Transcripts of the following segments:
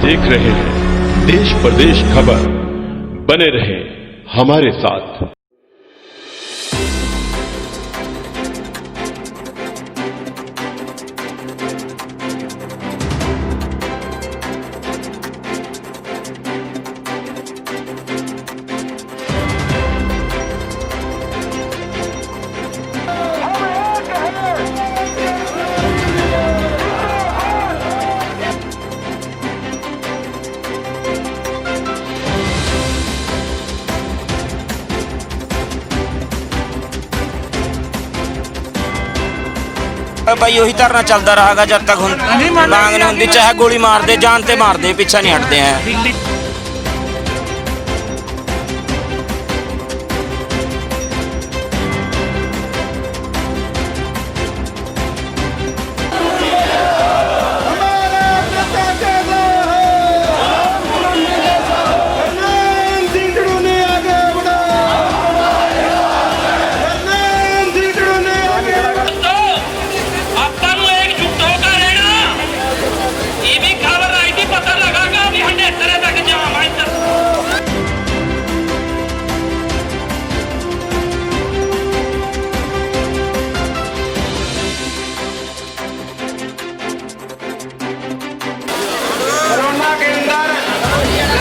देख रहे हैं देश प्रदेश खबर। बने रहें हमारे साथ। भाई वही धरना चलता रहेगा जब तक मांग नहीं होती, चाहे गोली मार दे, जान से मार दे, पीछा नहीं हटते हैं।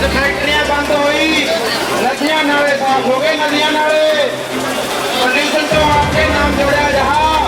फैक्ट्रियां बंद हुई, नदियां नाले साफ हो गए, नदियां नाले पोल्यूशन तो आपके नाम जोड़ा जहां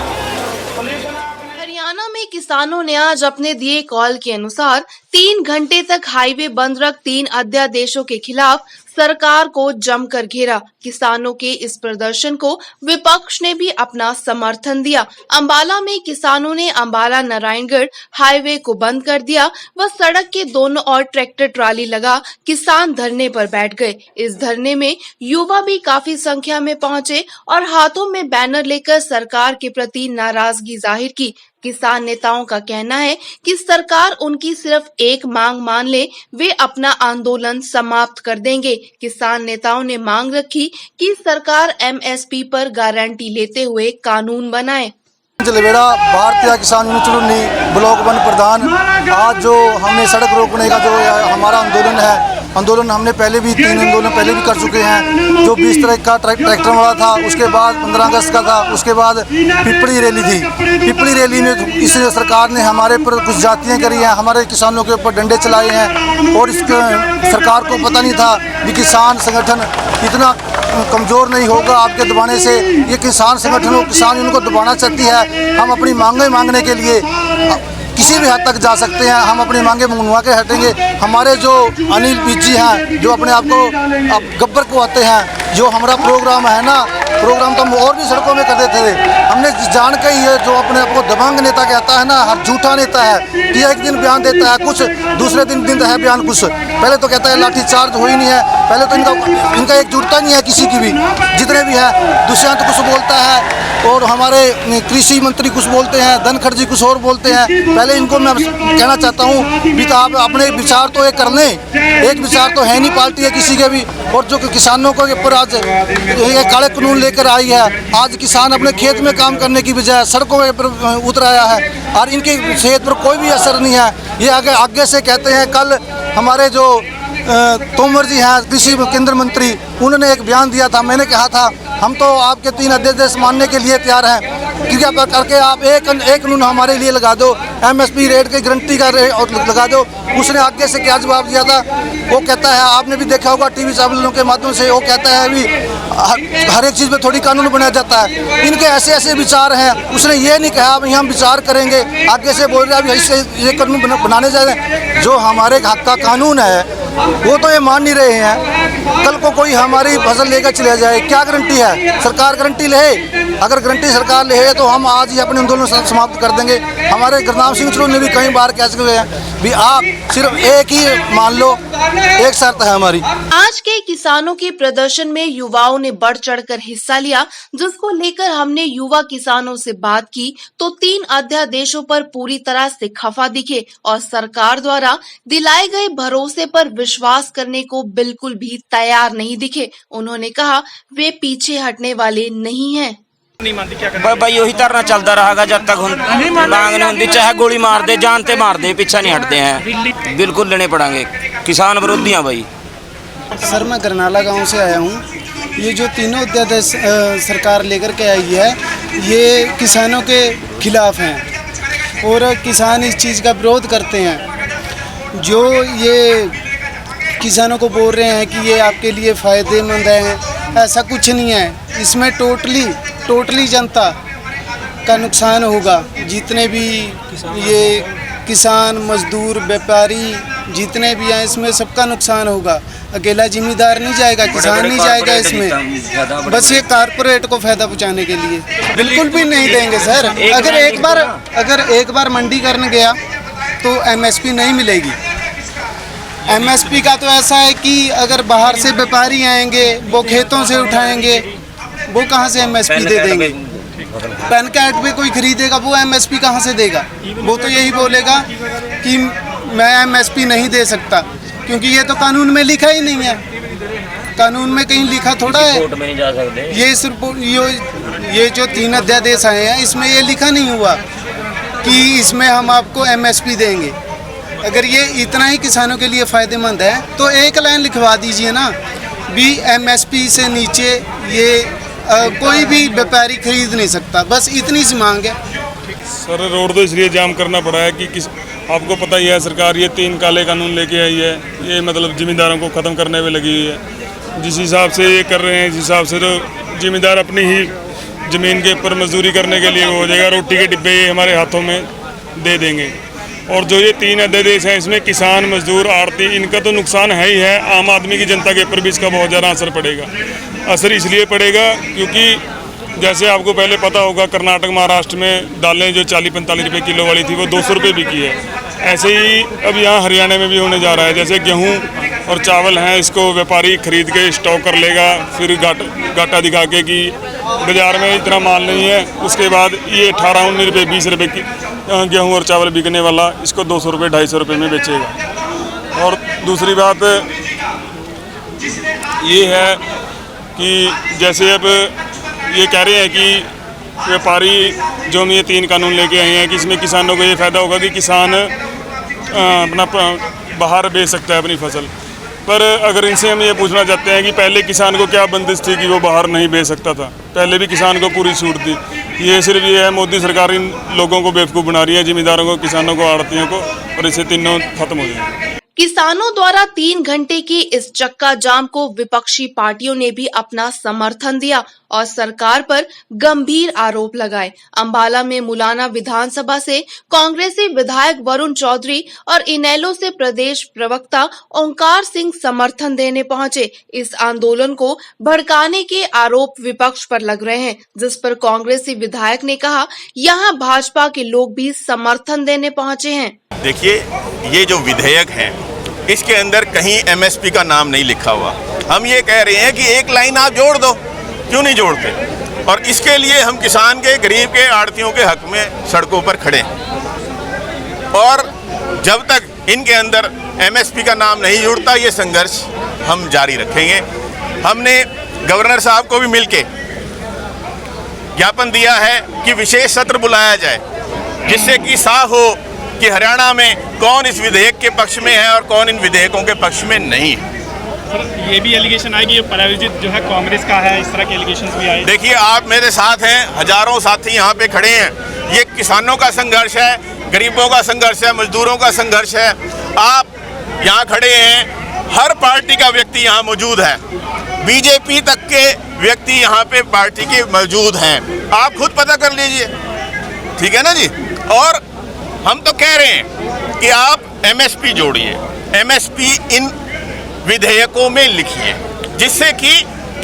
पोल्यूशन। हरियाणा में किसानों ने आज अपने दिए कॉल के अनुसार 3 घंटे तक हाईवे बंद रख 3 अध्यादेशों के खिलाफ सरकार को जमकर घेरा। किसानों के इस प्रदर्शन को विपक्ष ने भी अपना समर्थन दिया। अंबाला में किसानों ने अंबाला नारायणगढ़ हाईवे को बंद कर दिया व सड़क के दोनों ओर ट्रैक्टर ट्राली लगा किसान धरने पर बैठ गए। इस धरने में युवा भी काफी संख्या में पहुंचे और हाथों में बैनर लेकर सरकार के प्रति नाराजगी जाहिर की। किसान नेताओं का कहना है कि सरकार उनकी सिर्फ एक मांग मान ले, वे अपना आंदोलन समाप्त कर देंगे। किसान नेताओं ने मांग रखी कि सरकार एमएसपी पर गारंटी लेते हुए कानून बनाए। जलवेड़ा भारतीय किसान यूनियन ब्लॉक 1 प्रधान, आज जो हमने सड़क रोकने का जो हमारा आंदोलन है, आंदोलन हमने पहले भी 3 आंदोलन पहले भी कर चुके हैं। जो 20 तारीख का ट्रैक्टर वाला था, उसके बाद 15 अगस्त का था, उसके बाद पिपली रैली थी। पिपली रैली में इस सरकार ने हमारे पर कुछ जातियाँ करी हैं, हमारे किसानों के ऊपर डंडे चलाए हैं और इस सरकार को पता नहीं था कि किसान संगठन इतना कमज़ोर नहीं होगा आपके दबाने से। ये किसान संगठनों किसान इनको दबाना चाहती है। हम अपनी मांगें मांगने के लिए किसी भी हद तक जा सकते हैं, हम अपनी मांगे मनवा के हटेंगे। हमारे जो अनिल पीजी हैं, जो अपने आप को गब्बर को आते हैं, जो हमारा प्रोग्राम है ना, प्रोग्राम तो हम और भी सड़कों में कर देते थे। हमने जान के ही जो अपने आप को दबंग नेता कहता है ना, हर झूठा नेता है कि एक दिन बयान देता है कुछ, दूसरे दिन है बयान कुछ। पहले तो कहता है लाठी चार्ज हो ही नहीं है, पहले तो इनका एक जुड़ता नहीं है किसी की भी, जितने भी हैं। दुष्यंत कुछ बोलता है और हमारे कृषि मंत्री कुछ बोलते हैं, धनखड़ जी कुछ और बोलते हैं। पहले इनको मैं कहना चाहता हूँ कि आप अपने विचार तो एक कर लें। एक विचार तो है नहीं पार्टी है किसी के भी। और जो किसानों के ऊपर आज ये काले कानून लेकर आई है, आज किसान अपने खेत में काम करने की बजाय सड़कों पर उतर आया है और इनकी सेहत पर कोई भी असर नहीं है। ये आगे से कहते हैं। कल हमारे जो तोमर जी हैं, कृषि केंद्र मंत्री, उन्होंने एक बयान दिया था। मैंने कहा था हम तो आपके 3 अध्यादेश मानने के लिए तैयार हैं, कृपया करके आप एक कानून हमारे लिए लगा दो, एमएसपी रेट की गारंटी का लगा दो। उसने आगे से क्या जवाब दिया था? वो कहता है, आपने भी देखा होगा टीवी चैनलों के माध्यम से, वो कहता है अभी हर एक चीज़ में थोड़ी कानून बनाया जाता है। इनके ऐसे ऐसे विचार हैं। उसने ये नहीं कहा भाई हम विचार करेंगे, आगे से बोल रहे हैं अभी इससे ये कानून बनाने जा रहे हैं। जो हमारे हक का कानून है वो तो ये मान नहीं रहे हैं। कल को कोई हमारी फसल लेकर चले जाए, क्या गारंटी है? सरकार गारंटी ले? अगर गारंटी सरकार ले तो हम आज ही अपने आंदोलन समाप्त कर देंगे। हमारे गुरनाम सिंह चलू ने भी कई बार कह चुके हैं भी आप सिर्फ एक ही मान लो, एक शर्त है हमारी। आज के किसानों के प्रदर्शन में युवाओं ने बढ़ चढ़कर हिस्सा लिया, जिसको लेकर हमने युवा किसानों से बात की तो 3 अध्यादेशों पर पूरी तरह से खफा दिखे और सरकार द्वारा दिलाए गए भरोसे पर विश्वास करने को बिल्कुल भी तैयार नहीं दिखे। उन्होंने कहा वे पीछे हटने वाले नहीं हैं। नहीं मानती क्या करना? भाई यही धरना चलता रहेगा जब तक मांग नहीं होती, चाहे गोली मार दे, जानते मार दे, पीछा नहीं हटते हैं। बिल्कुल लेने पड़ेंगे, किसान विरोधी हैं भाई। सर मैं गरनाला गांव से आया हूं। ये जो तीनों अध्यादेश सरकार लेकर के आई है, ये किसानों के खिलाफ हैं और किसान इस चीज़ का विरोध करते हैं। जो ये किसानों को बोल रहे हैं कि ये आपके लिए फ़ायदेमंद है, ऐसा कुछ नहीं है। इसमें टोटली जनता का नुकसान होगा। जितने भी ये किसान, मजदूर, व्यापारी जितने भी हैं, इसमें सबका नुकसान होगा। अकेला जिम्मेदार नहीं जाएगा, किसान नहीं जाएगा इसमें। बस ये कारपोरेट को फायदा पहुंचाने के लिए बिल्कुल भी नहीं देंगे सर। अगर एक बार मंडी करने गया तो एमएसपी नहीं मिलेगी। एमएसपी का तो ऐसा है कि अगर बाहर से व्यापारी आएंगे, वो खेतों से उठाएंगे, वो कहाँ से एमएसपी दे देंगे? पैन कार्ड पे कोई खरीदेगा, वो एमएसपी कहाँ से देगा? वो तो यही बोलेगा कि मैं एमएसपी नहीं दे सकता, क्योंकि ये तो कानून में लिखा ही नहीं है। कानून में कहीं लिखा थोड़ा है। कोर्ट में नहीं जा सकते। ये सिर्फ ये जो 3 अध्यादेश आए हैं, इसमें ये लिखा नहीं हुआ कि इसमें हम आपको एमएसपी देंगे। अगर ये इतना ही किसानों के लिए फ़ायदेमंद है तो एक लाइन लिखवा दीजिए ना, भी एमएसपी से नीचे ये कोई भी व्यापारी खरीद नहीं सकता। बस इतनी सी मांग है। सर रोड तो इसलिए जाम करना पड़ा है कि आपको पता ही है, सरकार ये 3 काले कानून लेके आई है। ये मतलब जिम्मेदारों को ख़त्म करने में लगी हुई है। जिस हिसाब से ये कर रहे हैं, जिस हिसाब से तो जिम्मेदार अपनी ही ज़मीन के ऊपर मजदूरी करने के लिए हो जाएगा। रोटी के डिब्बे ये हमारे हाथों में दे देंगे। और जो ये 3 अध्यादेश हैं, इसमें किसान, मजदूर, आड़ती, इनका तो नुकसान है ही है। आम आदमी की जनता के ऊपर भी इसका बहुत ज़्यादा असर पड़ेगा। असर इसलिए पड़ेगा क्योंकि जैसे आपको पहले पता होगा, कर्नाटक, महाराष्ट्र में दालें जो 40-45 रुपये किलो वाली थी, वो 200 रुपये बिकी है। ऐसे ही अब यहाँ हरियाणा में भी होने जा रहा है। जैसे गेहूँ और चावल हैं, इसको व्यापारी खरीद के स्टॉक कर लेगा, फिर घाटा दिखा के कि बाज़ार में इतना माल नहीं है। उसके बाद ये 18-19 रुपये, 20 रुपये की गेहूँ और चावल बिकने वाला इसको 200 रुपये, 250 रुपये में बेचेगा। और दूसरी बात ये है कि जैसे अब ये कह रहे हैं कि व्यापारी जो हम ये 3 कानून लेके आए हैं कि इसमें किसानों को ये फ़ायदा होगा कि किसान अपना बाहर बेच सकता है अपनी फसल। पर अगर इनसे हम ये पूछना चाहते हैं कि पहले किसान को क्या बंदिश थी कि वो बाहर नहीं बेच सकता था? पहले भी किसान को पूरी छूट थी। ये सिर्फ ये है, मोदी सरकार इन लोगों को बेवकूफ़ बना रही है, जिम्मेदारों को, किसानों को, आड़तियों को, और इसे तीनों खत्म हो जाएंगे। किसानों द्वारा 3 घंटे की इस चक्का जाम को विपक्षी पार्टियों ने भी अपना समर्थन दिया और सरकार पर गंभीर आरोप लगाए। अंबाला में मुलाना विधानसभा से कांग्रेसी विधायक वरुण चौधरी और इनेलो से प्रदेश प्रवक्ता ओंकार सिंह समर्थन देने पहुंचे। इस आंदोलन को भड़काने के आरोप विपक्ष पर लग रहे हैं, जिस पर कांग्रेसी विधायक ने कहा, यहां भाजपा के लोग भी समर्थन देने पहुंचे हैं। देखिए, ये जो विधेयक है, इसके अंदर कहीं एमएसपी का नाम नहीं लिखा हुआ। हम ये कह रहे हैं कि एक लाइन आप जोड़ दो, क्यों नहीं जोड़ते? और इसके लिए हम किसान के, गरीब के, आड़तियों के हक में सड़कों पर खड़े हैं। और जब तक इनके अंदर एमएसपी का नाम नहीं जुड़ता, ये संघर्ष हम जारी रखेंगे। हमने गवर्नर साहब को भी मिलके ज्ञापन दिया है कि विशेष सत्र बुलाया जाए, जिससे कि साफ हो कि हरियाणा में कौन इस विधेयक के पक्ष में है और कौन इन विधेयकों के पक्ष में नहीं है। सर, ये भी एलिगेशन आए कि ये प्रायोजित जो है कांग्रेस का है, इस तरह के एलिगेशंस भी आए। देखिए, आप मेरे साथ हैं, हजारों साथी यहाँ पे खड़े हैं। ये किसानों का संघर्ष है, गरीबों का संघर्ष है, मजदूरों का संघर्ष है। आप यहाँ खड़े हैं, हर पार्टी का व्यक्ति यहाँ मौजूद है, बीजेपी तक के व्यक्ति यहाँ पे पार्टी के मौजूद हैं। आप खुद पता कर लीजिए, ठीक है ना जी। और हम तो कह रहे हैं कि आप एमएसपी जोड़िए, एमएसपी इन विधेयकों में लिखिए, जिससे कि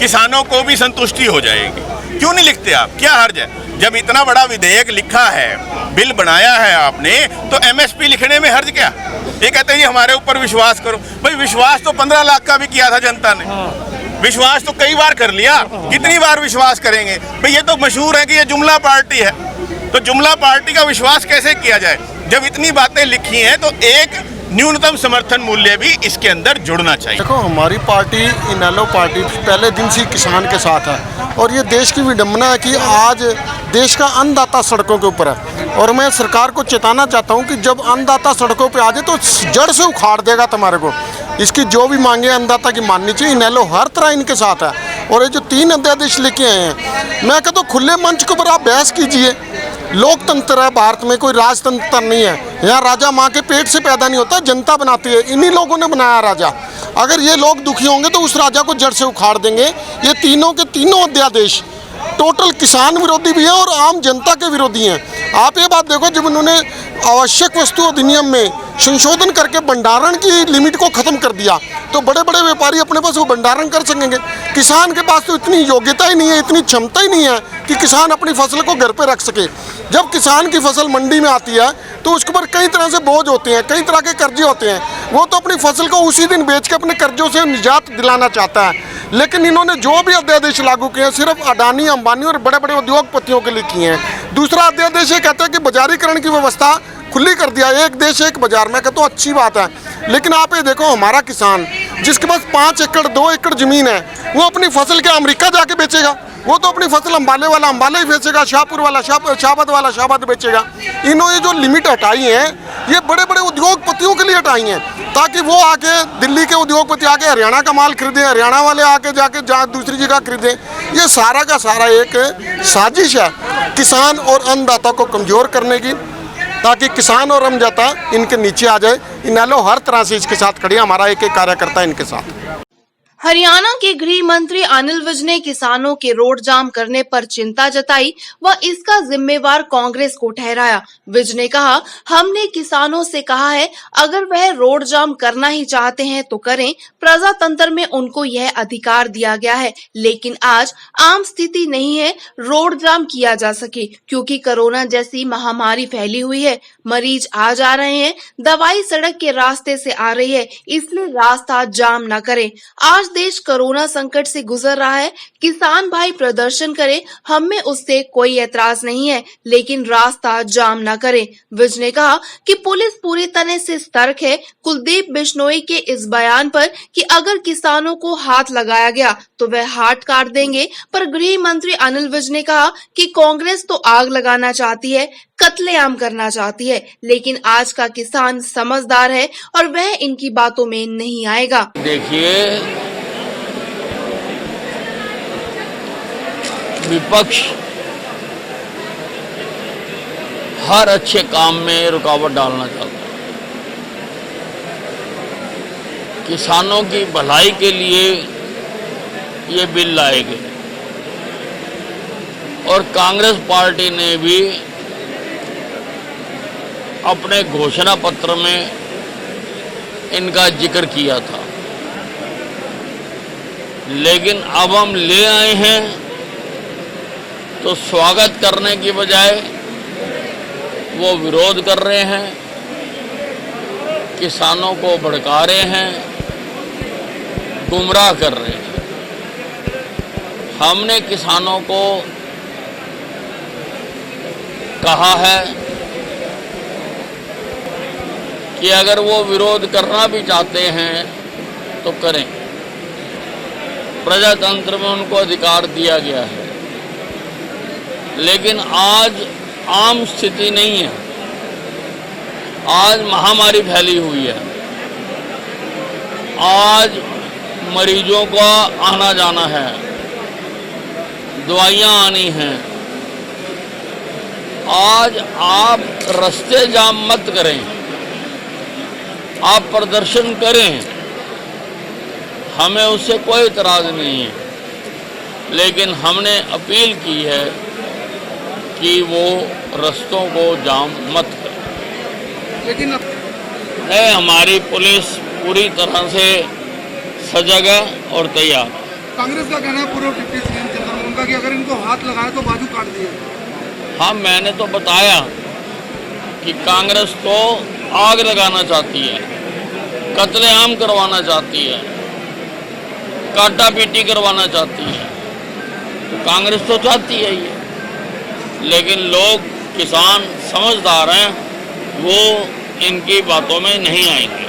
किसानों को भी संतुष्टि हो जाएगी। क्यों नहीं लिखते आप? क्या हर्ज है? जब इतना बड़ा विधेयक लिखा है, बिल बनाया है आपने, तो एमएसपी लिखने में हर्ज क्या? ये कहते हैं हमारे ऊपर विश्वास करो। भाई, विश्वास तो 15 लाख का भी किया था जनता ने। विश्वास तो कई बार कर लिया, कितनी बार विश्वास करेंगे? भाई, ये तो मशहूर है कि ये जुमला पार्टी है, तो जुमला पार्टी का विश्वास कैसे किया जाए? जब इतनी बातें लिखी हैं तो एक न्यूनतम समर्थन मूल्य भी इसके अंदर जुड़ना चाहिए। देखो, हमारी पार्टी इनेलो पार्टी पहले दिन से किसान के साथ है और ये देश की विडंबना है कि आज देश का अन्नदाता सड़कों के ऊपर है। और मैं सरकार को चेताना चाहता हूँ कि जब अन्नदाता सड़कों पे आ जाए तो जड़ से उखाड़ देगा तुम्हारे को। इसकी जो भी मांगे अन्नदाता की माननी चाहिए। इनेलो हर तरह इनके साथ है। और ये जो 3 अध्यादेश लेके आए हैं, मैं कहता हूँ खुले मंच के ऊपर आप बहस कीजिए। लोकतंत्र है भारत में, कोई राजतंत्र नहीं है। यहाँ राजा माँ के पेट से पैदा नहीं होता, जनता बनाती है। इन्हीं लोगों ने बनाया राजा। अगर ये लोग दुखी होंगे तो उस राजा को जड़ से उखाड़ देंगे। ये तीनों के तीनों अध्यादेश टोटल किसान विरोधी भी हैं और आम जनता के विरोधी हैं। आप ये बात देखो, जब उन्होंने आवश्यक वस्तु अधिनियम में संशोधन करके भंडारण की लिमिट को ख़त्म कर दिया तो बड़े बड़े व्यापारी अपने पास वो भंडारण कर सकेंगे। किसान के पास तो इतनी योग्यता ही नहीं है, इतनी क्षमता ही नहीं है कि किसान अपनी फसल को घर पे रख सके। जब किसान की फसल मंडी में आती है तो उसके ऊपर कई तरह से बोझ होते हैं, कई तरह के कर्जे होते हैं। वो तो अपनी फसल को उसी दिन बेच के अपने कर्जों से निजात दिलाना चाहता है। लेकिन इन्होंने जो भी अध्यादेश लागू किए हैं सिर्फ अडानी, अंबानी और बड़े बड़े उद्योगपतियों के लिए किए हैं। दूसरा अध्यादेश ये कहते हैं कि बाजारीकरण की व्यवस्था खुली कर दिया, एक देश एक बाजार। में कहता हूँ अच्छी बात है, लेकिन आप ये देखो, हमारा किसान जिसके पास 5 एकड़ 2 एकड़ ज़मीन है, वो अपनी फसल क्या अमेरिका जाके बेचेगा? वो तो अपनी फसल अंबाले वाला अंबाले ही बेचेगा, शाहपुर वाला शाहबाद वाला शाहबाद बेचेगा। इन्होंने जो लिमिट हटाई है ये बड़े बड़े उद्योगपतियों के लिए हटाई हैं, ताकि वो आके दिल्ली के उद्योगपति आके हरियाणा का माल खरीदें, हरियाणा वाले आके जाके दूसरी जगह खरीदें। ये सारा का सारा एक साजिश है किसान और अन्नदाता को कमज़ोर करने की, ताकि किसान और अन्नदाता इनके नीचे आ जाए। इनेलो हर तरह से इसके साथ खड़ी है। हमारा एक कार्यकर्ता इनके साथ। हरियाणा के गृह मंत्री अनिल विज ने किसानों के रोड जाम करने पर चिंता जताई व इसका जिम्मेवार कांग्रेस को ठहराया। विज ने कहा, हमने किसानों से कहा है अगर वह रोड जाम करना ही चाहते हैं तो करें, प्रजातंत्र में उनको यह अधिकार दिया गया है। लेकिन आज आम स्थिति नहीं है रोड जाम किया जा सके, क्योंकि कोरोना जैसी महामारी फैली हुई है, मरीज आ जा रहे हैं, दवाई सड़क के रास्ते से आ रही है, इसलिए रास्ता जाम न करें। आज देश कोरोना संकट से गुजर रहा है, किसान भाई प्रदर्शन करें, हमें उससे कोई एतराज नहीं है, लेकिन रास्ता जाम न करें। विज ने कहा कि पुलिस पूरी तरह से सतर्क है कुलदीप बिश्नोई के इस बयान पर कि अगर किसानों को हाथ लगाया गया तो वह हाथ काट देंगे, पर गृह मंत्री अनिल विज ने कहा कि कांग्रेस तो आग लगाना चाहती है, कत्लेआम करना चाहती है, लेकिन आज का किसान समझदार है और वह इनकी बातों में नहीं आएगा। देखिए, विपक्ष हर अच्छे काम में रुकावट डालना चाहता है। किसानों की भलाई के लिए ये बिल लाए गए और कांग्रेस पार्टी ने भी अपने घोषणा पत्र में इनका जिक्र किया था, लेकिन अब हम ले आए हैं तो स्वागत करने की बजाय वो विरोध कर रहे हैं, किसानों को भड़का रहे हैं, गुमराह कर रहे हैं। हमने किसानों को कहा है कि अगर वो विरोध करना भी चाहते हैं तो करें, प्रजातंत्र में उनको अधिकार दिया गया है। लेकिन आज आम स्थिति नहीं है, आज महामारी फैली हुई है, आज मरीजों का आना जाना है, दवाइयाँ आनी हैं। आज आप रास्ते जाम मत करें, आप प्रदर्शन करें, हमें उससे कोई इतराज़ नहीं है, लेकिन हमने अपील की है कि वो रास्तों को जाम मत करें। लेकिन नहीं, हमारी पुलिस पूरी तरह से सजग है और तैयार। कांग्रेस का कहना है पूर्व डिप्टी सीएम चंद्रमोहन का कि अगर इनको हाथ लगाए तो बाजू काट दिए। हाँ, मैंने तो बताया कि कांग्रेस तो आग लगाना चाहती है, कत्लेआम करवाना चाहती है, काटा पीटी करवाना चाहती है। तो कांग्रेस तो चाहती है ये, लेकिन लोग किसान समझदार हैं, वो इनकी बातों में नहीं आएंगे।